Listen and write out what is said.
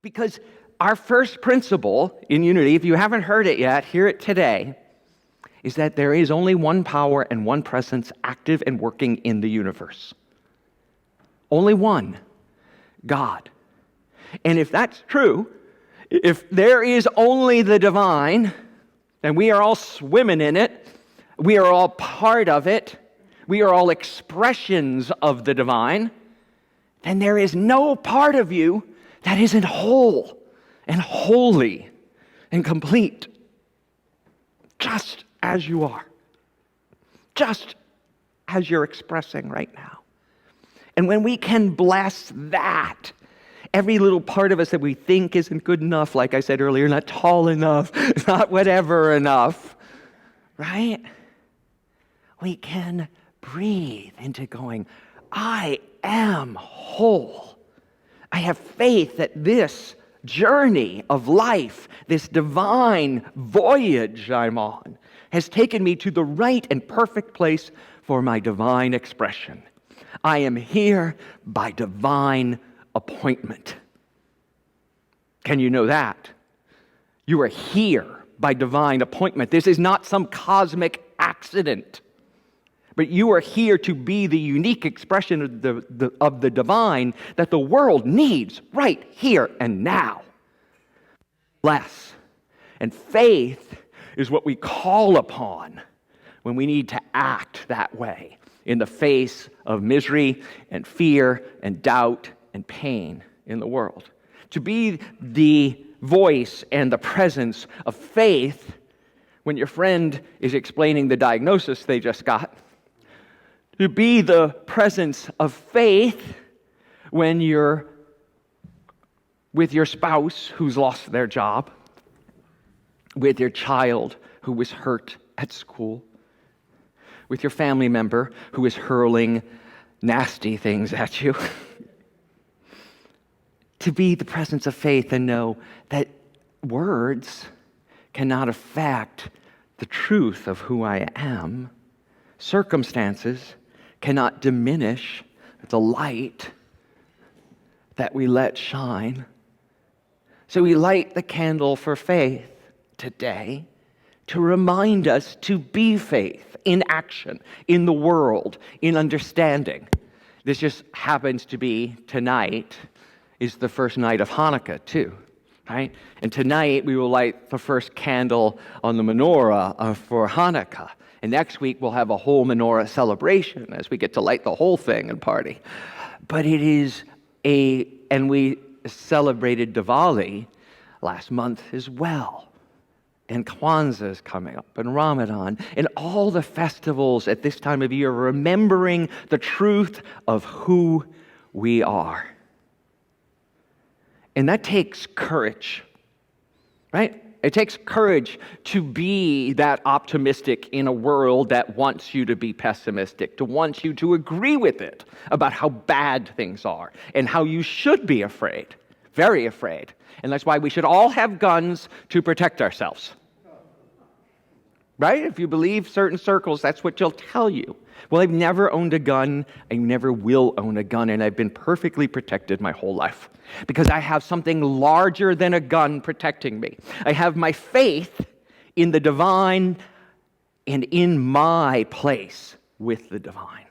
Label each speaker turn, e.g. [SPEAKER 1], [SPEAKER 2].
[SPEAKER 1] Because our first principle in unity, if you haven't heard it yet, hear it today, is that there is only one power and one presence active and working in the universe. Only one, God. And if that's true, if there is only the divine, and we are all swimming in it, we are all part of it, we are all expressions of the divine, then there is no part of you that isn't whole and holy and complete, just as you are, just as you're expressing right now. And when we can bless that, every little part of us that we think isn't good enough, like I said earlier, not tall enough, not whatever enough, right? We can breathe into going, I am whole. I have faith that this journey of life, this divine voyage I'm on, has taken me to the right and perfect place for my divine expression. I am here by divine appointment. Can you know that? You are here by divine appointment. This is not some cosmic accident, but you are here to be the unique expression of the divine that the world needs right here and now. Less. And faith is what we call upon when we need to act that way in the face of misery and fear and doubt and pain in the world. To be the voice and the presence of faith when your friend is explaining the diagnosis they just got. To be the presence of faith when you're with your spouse who's lost their job, with your child who was hurt at school, with your family member who is hurling nasty things at you. To be the presence of faith and know that words cannot affect the truth of who I am. Circumstances cannot diminish the light that we let shine. So we light the candle for faith today to remind us to be faith in action, in the world, in understanding. This just happens to be tonight is the first night of Hanukkah too, right? And tonight we will light the first candle on the menorah for Hanukkah. And next week we'll have a whole menorah celebration as we get to light the whole thing and party. But it is and we celebrated Diwali last month as well. And Kwanzaa is coming up, and Ramadan, and all the festivals at this time of year, remembering the truth of who we are. And that takes courage, right? It takes courage to be that optimistic in a world that wants you to be pessimistic, to want you to agree with it about how bad things are and how you should be afraid, very afraid. And that's why we should all have guns to protect ourselves. Right? If you believe certain circles, that's what you'll tell you. Well, I've never owned a gun. I never will own a gun, and I've been perfectly protected my whole life because I have something larger than a gun protecting me. I have my faith in the divine and in my place with the divine.